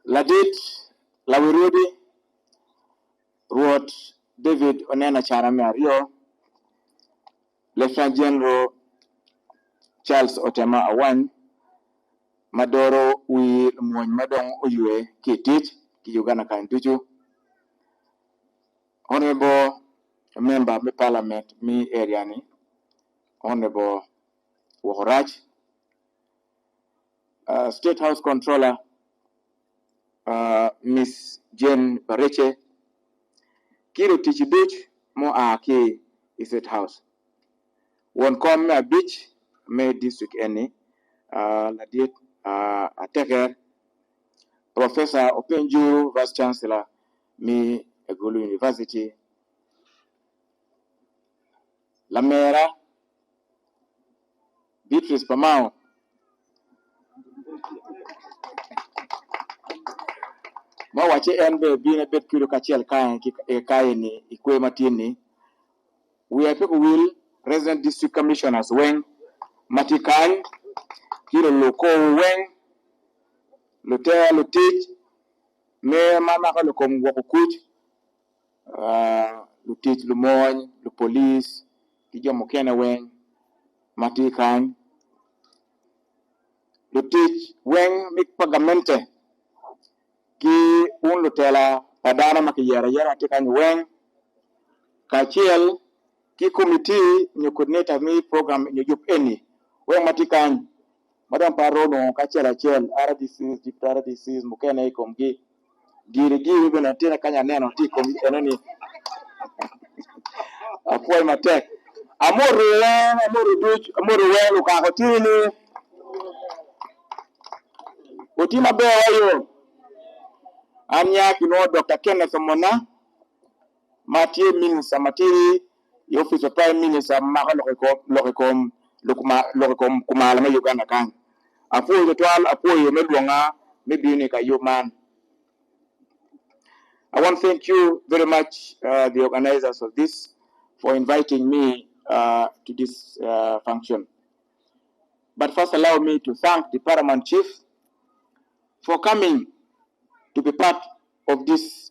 Ladit Lawirudi wrote David Onena Charame Ario, Lieutenant General Charles Otema Awan, Madoro wi Mwany Madong Oyue Kitich, ki Uganda Kantuchu, Honorable Member of Parliament, mi Ariani, Honorable Wokorach, State House Controller, Miss Jane Bareche, Kiro Tichiduch, Mo Aki State House. One come a beach, May District any, Ladit, Ateker, Professor Openju, Vice Chancellor, mi Egulu University, Lamera, Beatrice Pamao, ma wache enbe bine bet kilo kachiel kae ni ikwe matini. We are people will resident district commissioners when Matikan, kilo loko when Lutea Lutich, me mama ka lokom wakukuch, Lutich Lumoy, the police, Kijo Mokena when Matikan, Lutich when Mik Pagamente, Ki un Lutela, Padana Makiyara Yara Tikan when Kachiel, Ki committee ni coordinator mi program ni yup any when Matikan, Madam Parono, Kachela Chel, RDCs, Deep RDCs, Mokena Ikomgi, Giri even a Tina Kanya Nano Tikom Enoni, a poem attack. Amuru Duch, Amuru Well, Ukahotini, Utima Bewayo, Anya, you know, Dr. Kenneth Omona, Mathieu Minister Matiri, the Office of Prime Minister, Maha Loricom, Kumalama Uganda Kang. A full the 12, a poor Medwanga, maybe unique a man. I want to thank you very much, the organizers of this, for inviting me to this function. But first, allow me to thank the Paramount Chief for coming to be part of this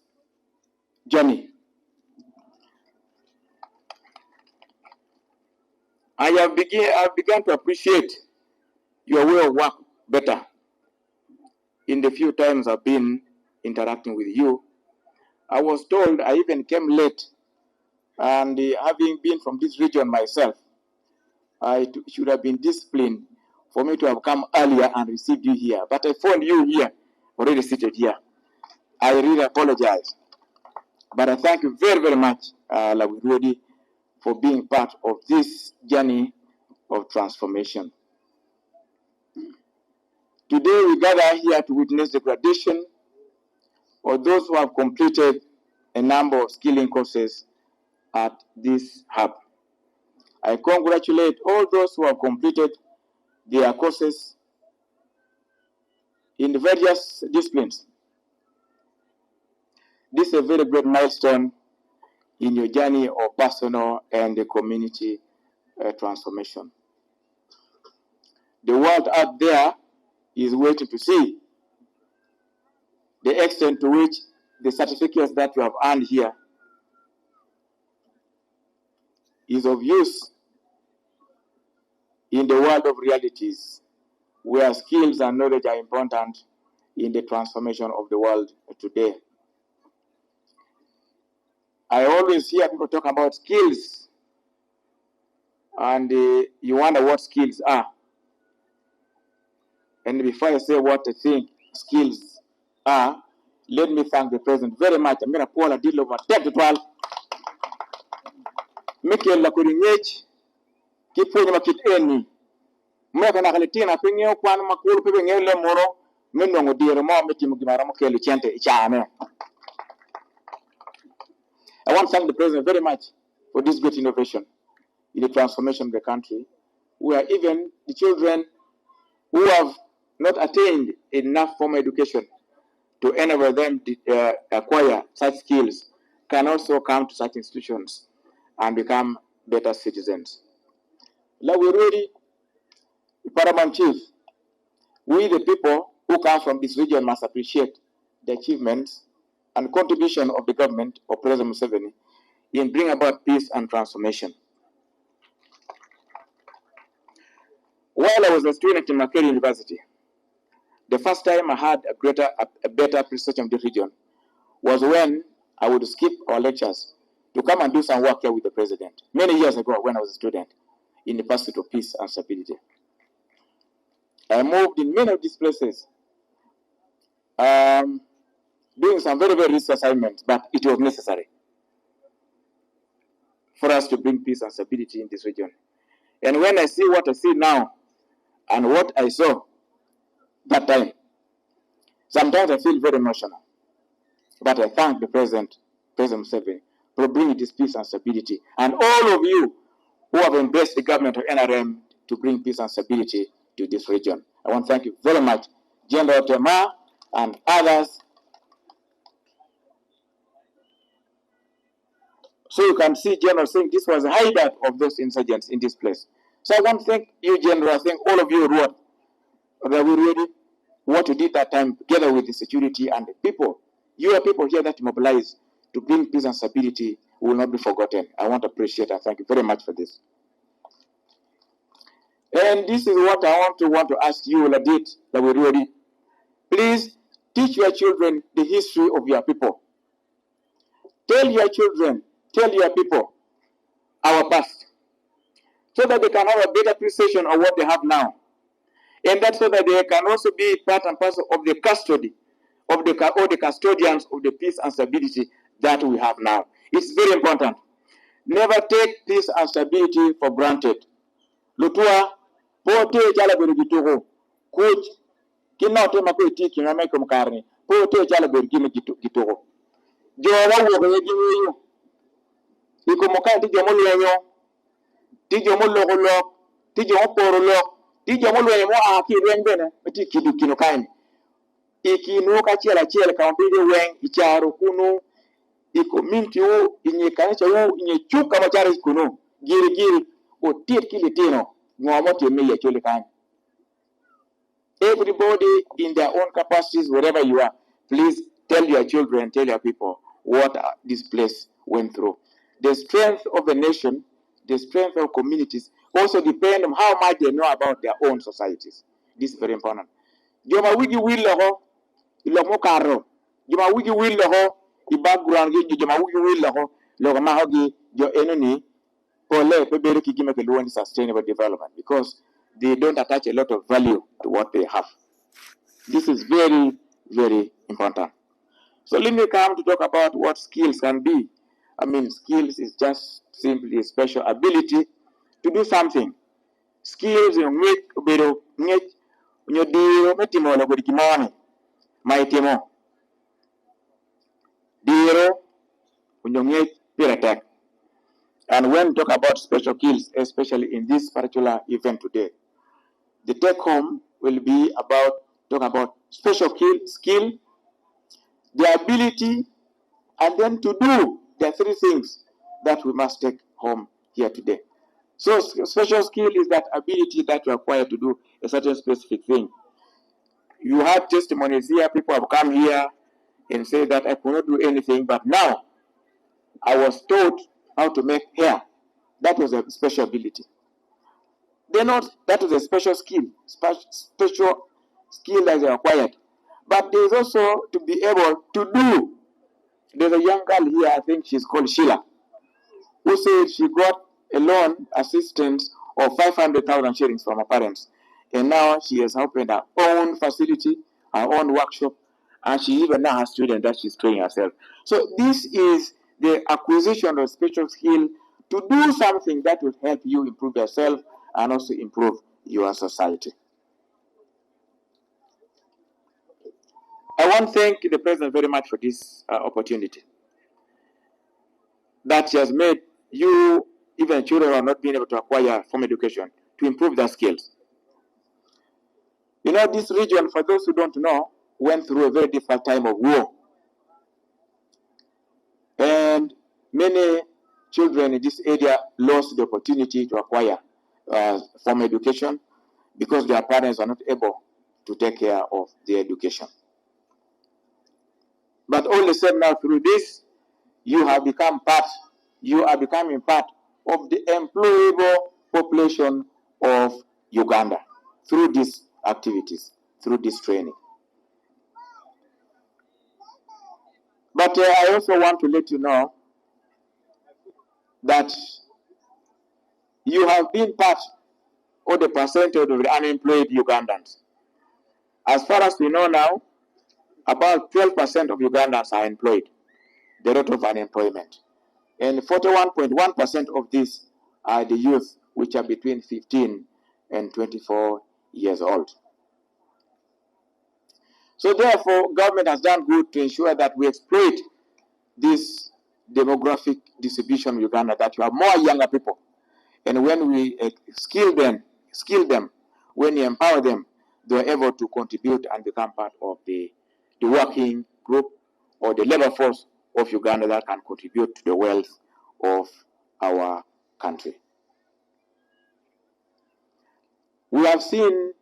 journey. I have begun to appreciate your way of work better in the few times I've been interacting with you. I was told I even came late, and having been from this region myself, I should have been disciplined for me to have come earlier and received you here. But I found you here, already seated here. I really apologize. But I thank you very, very much, Lawirudi, for being part of this journey of transformation. Today we gather here to witness the graduation of those who have completed a number of skilling courses at this hub. I congratulate all those who have completed their courses in various disciplines. This is a very great milestone in your journey of personal and the community transformation. The world out there is waiting to see the extent to which the certificates that you have earned here is of use in the world of realities, where skills and knowledge are important in the transformation of the world today. I always hear people talk about skills, and you wonder what skills are. And before I say what I think skills are, let me thank the President very much. I'm going to pour a deal over 10 to 12. Mikel Lakuringech, keep putting a kit any. Maka nakalitina pinyo kwan makulu pipi ngele moro minongo dire mo miti mugimara mo kelu chente ichame. I want to thank the President very much for this great innovation in the transformation of the country, where even the children who have not attained enough formal education to enable them to acquire such skills can also come to such institutions and become better citizens. Lawirudi, the Paramount Chief, we the people who come from this region must appreciate the achievements and contribution of the government of President Museveni in bringing about peace and transformation. While I was a student in Makerere University, the first time I had a better appreciation of the region was when I would skip our lectures to come and do some work here with the president. Many years ago, when I was a student in the pursuit of peace and stability, I moved in many of these places, doing some very, very risky assignments, but it was necessary for us to bring peace and stability in this region. And when I see what I see now and what I saw that time, sometimes I feel very emotional. But I thank the President Museveni, for bringing this peace and stability, and all of you who have embraced the government of NRM to bring peace and stability to this region. I want to thank you very much, General Tema and others. So you can see General saying this was a hideout of those insurgents in this place. So I want to thank you, General. I thank all of you who were ready, what you did that time together with the security and the people. You are people here that mobilize to bring peace and stability will not be forgotten. I want to appreciate and thank you very much for this. And this is what I want to ask you, Ladit, that we're ready. Please teach your children the history of your people. Tell your children, tell your people our past, so that they can have a better appreciation of what they have now. And that's so that they can also be part and parcel of the custody of the custodians of the peace and stability that we have now. It's very important. Never take peace and stability for granted. Lutua, pote chala berigitugo, kuch, kina otema kwe tiki na meko mkarni, pote chala berigime gitugo. Jowa woga yegiwe yo. Iko moka tijo mulu yanyo, tijo mulu logolo, tijo moporo lo, tijo mulu yanyo aki rwengbene, meti kidu kino kaini. Ikinu kachiela kampide weng, icharo kunu, iko minti u, inye kanecha u, inye chuka machari kunu, giri, o tiet kilitino, ngomoti eme chole kani. Everybody in their own capacities, wherever you are, please tell your children, tell your people what this place went through. The strength of a nation, the strength of communities also depend on how much they know about their own societies. This is very important. Joma wigi willa ho, ilomo karo. Joma wigi willa ho, I background gi joma wigi willa ho, logo ma hogi jo enoni pole pebere kigime ke luwani sustainable development, because they don't attach a lot of value to what they have. This is very, very important. So let me come to talk about what skills can be. I mean, skills is just simply a special ability to do something. Skills in which ubero nyech nyodiro metimo na godikimoni maitimo diro unyonyech piratek. And when we talk about special skills, especially in this particular event today, the take home will be talk about special skill, the ability, and then to do the three things that we must take home here today. So special skill is that ability that you acquire to do a certain specific thing. You have testimonies here, people have come here and say that I could not do anything, but now I was taught how to make hair. That was a special ability. That was a special skill, special skill that they acquired. But there's also to be able to do. There's a young girl here, I think she's called Sheila, who said she got a loan assistance of 500,000 shillings from her parents. And now she has opened her own facility, her own workshop, and she even now has students that she's training herself. So this is the acquisition of special skill to do something that will help you improve yourself and also improve your society. I want to thank the President very much for this opportunity that she has made you, even children who are not being able to acquire formal education, to improve their skills. You know, this region, for those who don't know, went through a very difficult time of war. And many children in this area lost the opportunity to acquire formal education because their parents are not able to take care of their education. But all the same now through this, you are becoming part of the employable population of Uganda through these activities, through this training. But I also want to let you know that you have been part of the percentage of the unemployed Ugandans. As far as we know now, about 12% of Ugandans are employed, the rate of unemployment. And 41.1% of these are the youth, which are between 15 and 24 years old. So therefore, government has done good to ensure that we exploit this demographic distribution in Uganda, that you have more younger people. And when we skill them, when we empower them, they are able to contribute and become part of the working group or the labor force of Uganda that can contribute to the wealth of our country. We have seen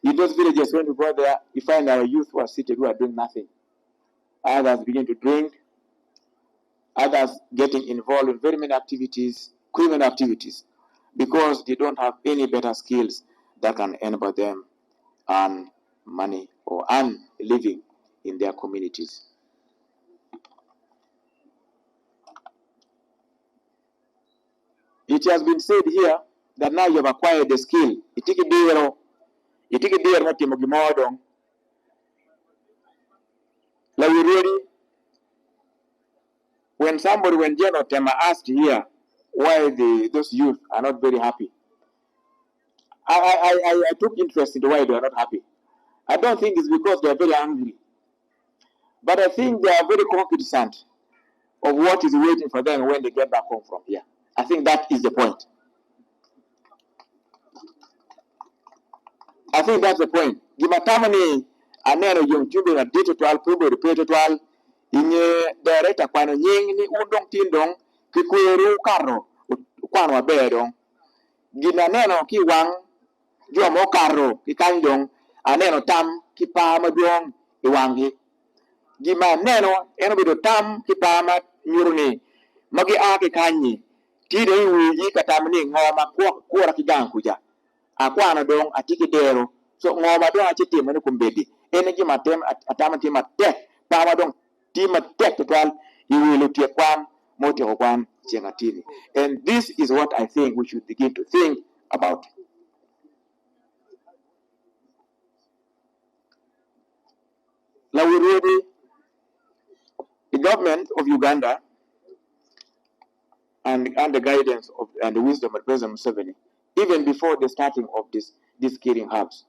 in those villages, when we go there, you find our youth who are seated, who are doing nothing. Others begin to drink, others getting involved in very many activities, criminal activities, because they don't have any better skills that can enable them earn money or earn a living in their communities. It has been said here that now you have acquired the skill. When General Tema asked here why those youth are not very happy, I took interest in why they are not happy. I don't think it's because they are very angry, but I think they are very cognizant of what is waiting for them when they get back home from here. I think that is the point. I think that's the point. Gimatamani aneno yung chumbi na digital pubo repeatedwal inye director kwano nying ni udong tindong kikuyeru karo kwano wabedong gina neno ki wang jo mo karo ki kanjong aneno tam ki pa maduong iwangi gima neno eno bido tam ki pa ma nyuruni magi a ki kanyi tide iwi yi katamni ngoma kuora ki gang kuja akwana dong atiki dero so ngoma dong achiti mani kumbedi ene gima tem atama tima tek pama dong tima tek total iwilu tie kwan moti kwan chengatini. And this is what I think we should begin to think about. Now we really, the government of Uganda and the guidance of and the wisdom of President Museveni, even before the starting of these killing hubs,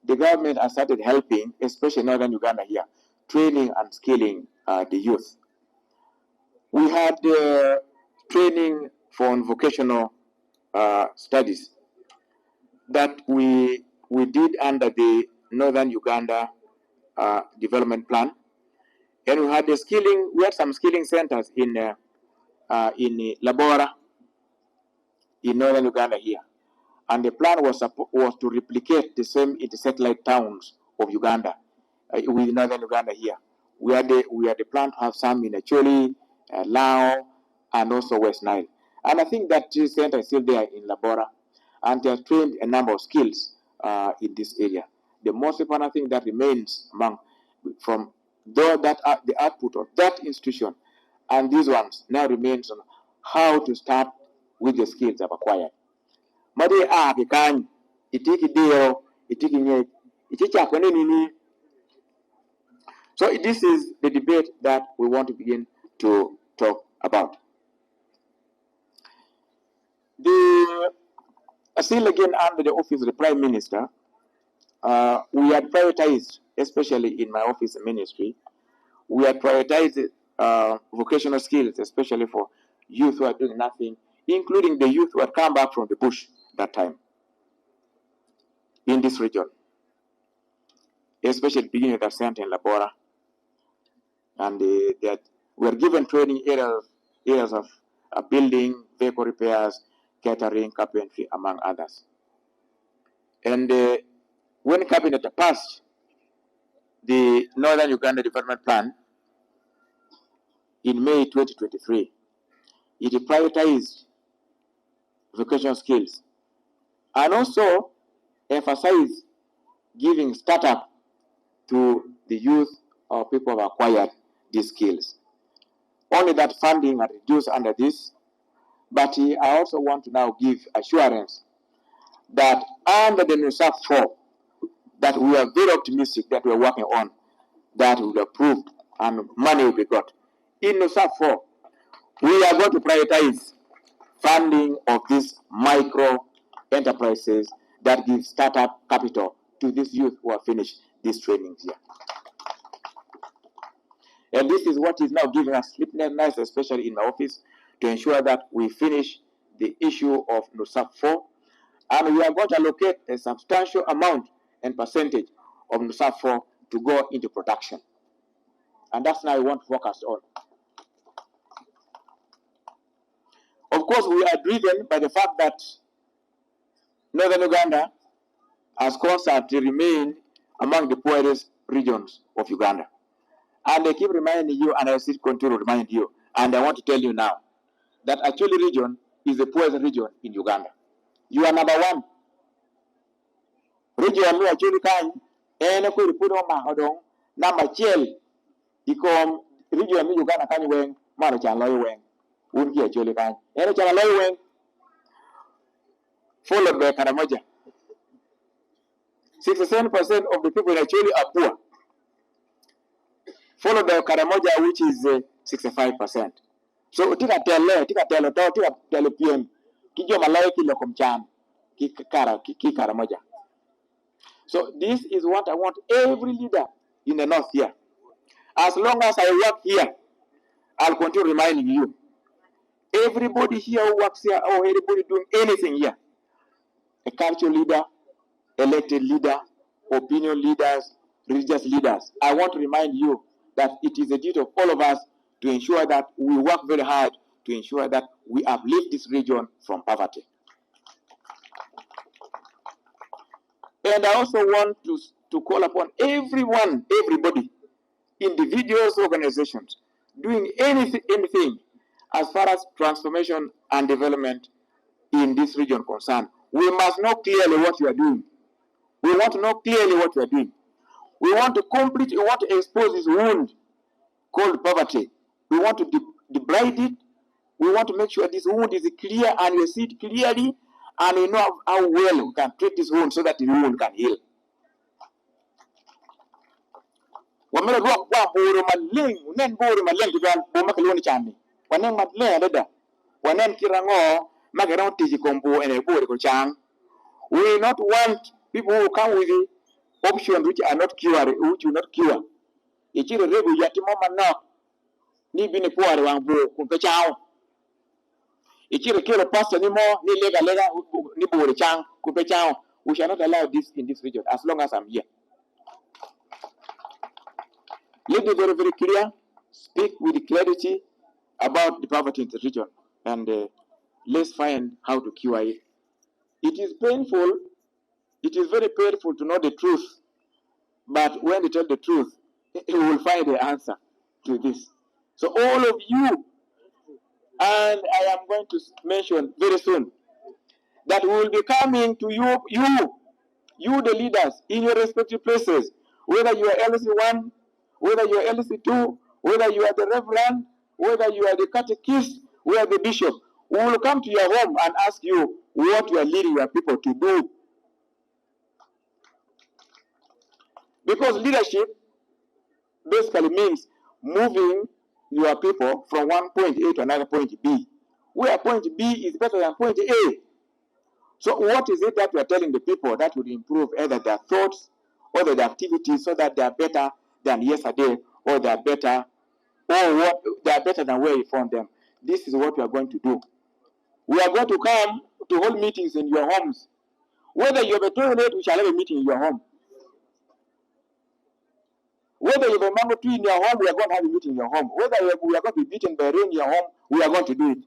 the government has started helping, especially northern Uganda here, training and skilling the youth. We had training for vocational studies that we did under the Northern Uganda development plan, and we had some skilling centers in Labora, in Northern Uganda here. And the plan was to replicate the same in the satellite towns of Uganda, with Northern Uganda here. We had the plan to have some in Acholi, Lao, and also West Nile. And I think that this center is still there in Labora, and they have trained a number of skills in this area. The most important thing that remains from the output of that institution and these ones now remains on how to start with the skills I've acquired. Madi kikan itiki dio itiki nye iticha kwenye nini. So this is the debate that we want to begin to talk about. Still again under the office of the Prime Minister, we had prioritized, especially in my office and ministry, we had prioritized vocational skills, especially for youth who are doing nothing, including the youth who had come back from the bush that time in this region, especially beginning at the center in Labora. And that were given training areas of building, vehicle repairs, catering, carpentry, among others. And when cabinet passed the Northern Uganda Development Plan in May 2023. It prioritized vocational skills and also emphasized giving startup to the youth or people who have acquired these skills. Only that funding are reduced under this, but I also want to now give assurance that under the NUSAF 4, that we are very optimistic that we are working on, that will be approved and money will be got. In NUSAF 4, we are going to prioritize funding of these micro enterprises that give startup capital to these youth who have finished these trainings here. And this is what is now giving us sleepless nights, especially in my office, to ensure that we finish the issue of NUSAF 4. And we are going to allocate a substantial amount and percentage of NUSAF 4 to go into production. And that's now we want to focus on. Of course, we are driven by the fact that Northern Uganda has constantly remained among the poorest regions of Uganda. And they keep reminding you, and I still continue to remind you, and I want to tell you now, that actually region is the poorest region in Uganda. You are number one. Region we actually can, and if we put on my hodong, number chill, become region in Uganda can wing, Marachan Loy Wing, wouldn't get actually can, and Chan Loy Wing, followed by Karamoja. 67% of the people actually are poor, followed by Karamoja, which is 65%. So tika tele PM, kijo malay kilo kumchan, ki Karamoja. So this is what I want every leader in the north here. As long as I work here, I'll continue reminding you. Everybody here who works here, or anybody doing anything here, a cultural leader, elected leader, opinion leaders, religious leaders, I want to remind you that it is a duty of all of us to ensure that we work very hard to ensure that we uplift this region from poverty. And I also want to call upon everybody, individuals, organizations, doing anything as far as transformation and development in this region concerned. We must know clearly what we are doing. We want to know clearly what we are doing. We want to expose this wound called poverty. We want to debride it. We want to make sure this wound is clear and we see it clearly, and we know how well we can treat this wound so that the wound can heal. Wamela ruwa kwa buru maleng, unen buru maleng tujuan buma kaliwani chani. Wanen matle adada. Wanen kirango magerang tiji kompo ene buru kuchang. We not want people who come with the options which are not cure, which will not cure. Ichiro rebu yati mama na ni bine puare wangbu kumpechao. Ichiro kilo pastor ni mo ni lega ni buru chang kumpechao. We shall not allow this in this region as long as I'm here. Let me be very, very clear. Speak with clarity about the poverty in the region, and let's find how to cure it. It is painful. It is very painful to know the truth, but when you tell the truth, you will find the answer to this. So all of you, and I am going to mention very soon, that we will be coming to you the leaders in your respective places, whether you are LC1, whether you are LC2, whether you are the reverend, whether you are the catechist, we are the bishop. We will come to your home and ask you what you are leading your people to do. Because leadership basically means moving your people from one point A to another point B, where point B is better than point A. So what is it that we are telling the people that would improve either their thoughts or their activities so that they are better than yesterday, or they are better, or they are better than where you found them? This is what we are going to do. We are going to come to hold meetings in your homes. Whether you have a toilet, we shall have a meeting in your home. Whether you have a mango tree in your home, we are going to have a meeting in your home. Whether we are going to be beaten by rain in your home, we are going to do it.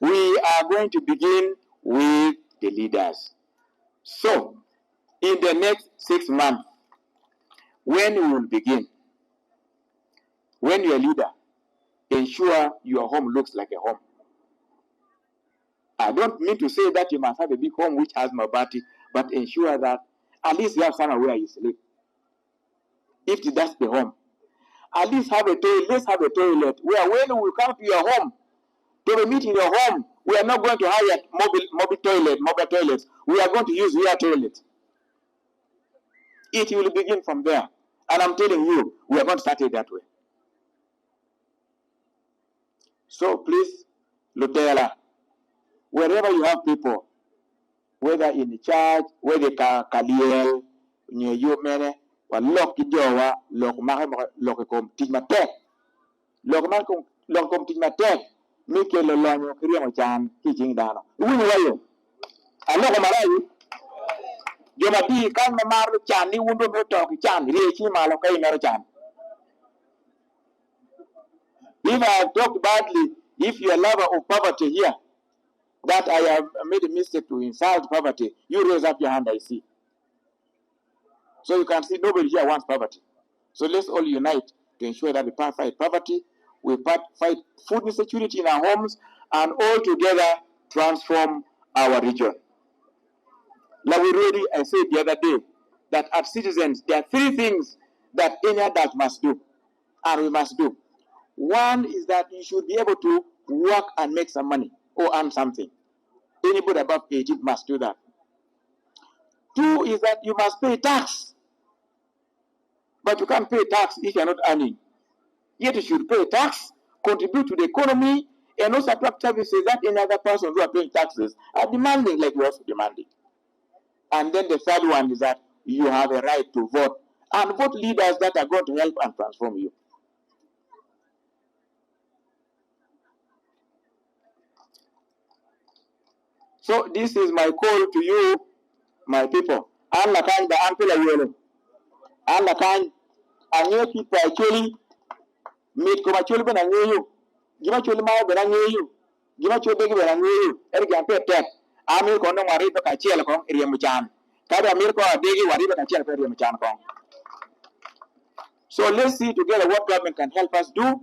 We are going to begin with the leaders. So, in the next 6 months, when we will begin, when you're a leader, ensure your home looks like a home. I don't mean to say that you must have a big home which has mabati, but ensure that at least you have somewhere where you sleep. If that's the home, at least have a toilet. Let's have a toilet where when we come to your home, to meet in your home, we are not going to hire mobile toilets. We are going to use your toilet. It will begin from there. And I'm telling you, we are going to start it that way. So please, Lutera, wherever you have people, whether in the church, whether Kaliel, near you, mene, or lock the door, lock come teach my tech, lock come teach my tech, make a long career chan, teaching down. Who are you? I know Marayu. You might be kind of Maru Chan, you won't talk Chan, Richi Malokai Marachan. If I have talked badly, if you're a lover of poverty here, that I have made a mistake to insult poverty, you raise up your hand, I see. So you can see nobody here wants poverty. So let's all unite to ensure that we fight poverty, we fight food insecurity in our homes, and all together transform our region. Like we already I said the other day, that as citizens, there are three things that any adult must do, and we must do. One is that you should be able to work and make some money or earn something. Anybody above 18 must do that. Two is that you must pay tax. But you can't pay tax if you're not earning. Yet you should pay tax, contribute to the economy, and also attract services that any other person who are paying taxes are demanding, like we're also demanding. And then the third one is that you have a right to vote, and vote leaders that are going to help and transform you. So this is my call to you, my people. Allah kind the uncle yellow. Allah kind and you people actually meet come actually ben and you. Give a chili mouth ben you. Give a chili ben and you. Eric and pet. Ami kono mari to kachel kong iriamuchan. Kada mirko adigi wari to kachel per iriamuchan kong. So let's see together what government can help us do,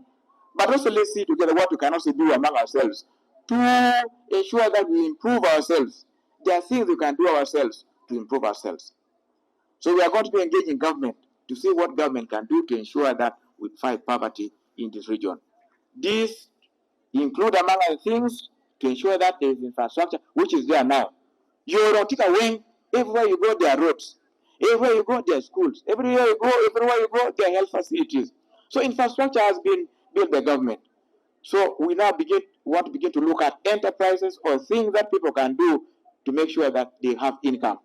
but also let's see together what we can also do among ourselves to ensure that we improve ourselves. There are things we can do ourselves to improve ourselves. So we are going to be engaging government to see what government can do to ensure that we fight poverty in this region. This include among other things to ensure that there is infrastructure, which is there now. You don't take away everywhere you go, there are roads. Everywhere you go, there are schools. Everywhere you go, there are health facilities. So infrastructure has been built by government. So we now want to begin to look at enterprises or things that people can do to make sure that they have income.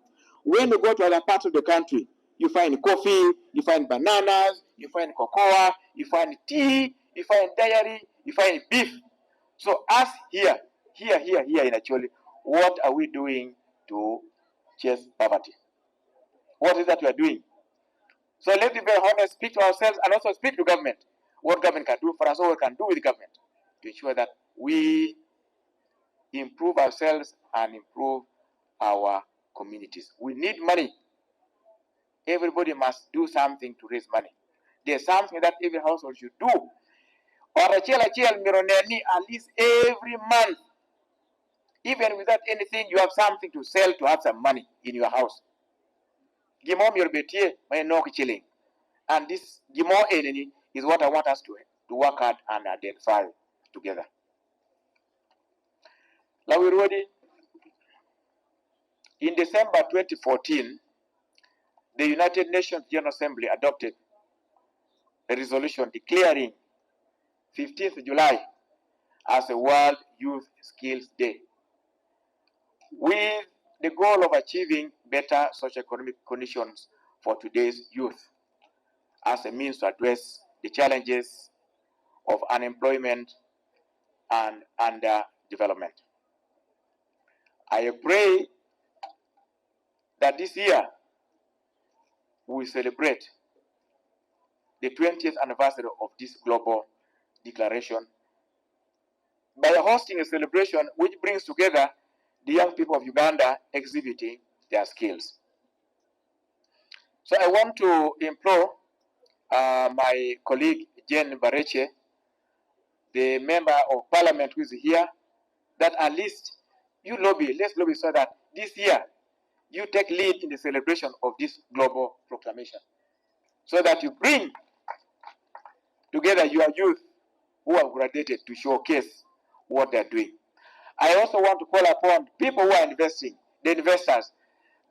When you go to other parts of the country, you find coffee, you find bananas, you find cocoa, you find tea, you find dairy, you find beef. So us here in actually, what are we doing to chase poverty? What is that we are doing? So let's be very honest, speak to ourselves and also speak to government. What government can do for us, what we can do with government to ensure that we improve ourselves and improve our communities. We need money. Everybody must do something to raise money. There's something that every household should do. Or at least every month, even without anything, you have something to sell to have some money in your house. Gimom your betier, my no chilling. And this Gimo enemy is what I want us to work hard and identify together. Lawirodi, in December 2014, the United Nations General Assembly adopted a resolution declaring 15th July as a World Youth Skills Day, with the goal of achieving better socioeconomic conditions for today's youth as a means to address the challenges of unemployment and underdevelopment. I pray that this year we celebrate the 20th anniversary of this global declaration by hosting a celebration which brings together the young people of Uganda exhibiting their skills. So I want to implore my colleague Jen Bareche, the member of parliament who is here, that at least you lobby, let's lobby so that this year you take lead in the celebration of this global proclamation, so that you bring together your youth who have graduated to showcase what they're doing. I also want to call upon people who are investing, the investors,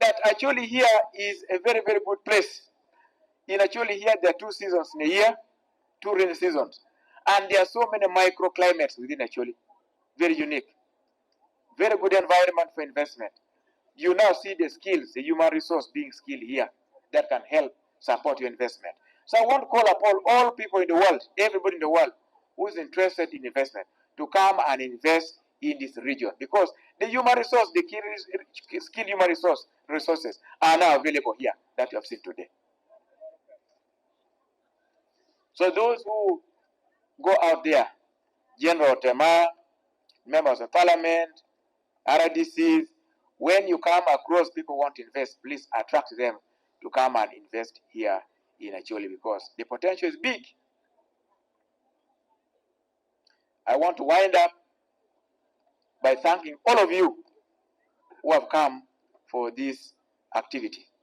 that actually here is a very, very good place. In actually here there are 2 seasons in a year, 2 rainy seasons. And there are so many microclimates within actually. Very unique. Very good environment for investment. You now see the skills, the human resource being skilled here that can help support your investment. So I want to call upon all people in the world, everybody in the world who is interested in investment, to come and invest in this region, because the human resource, the key skilled human resources are now available here that you have seen today. So those who go out there, General Tema, members of parliament, RDCs, when you come across people who want to invest, please attract them to come and invest here in Acholi, because the potential is big. I want to wind up by thanking all of you who have come for this activity.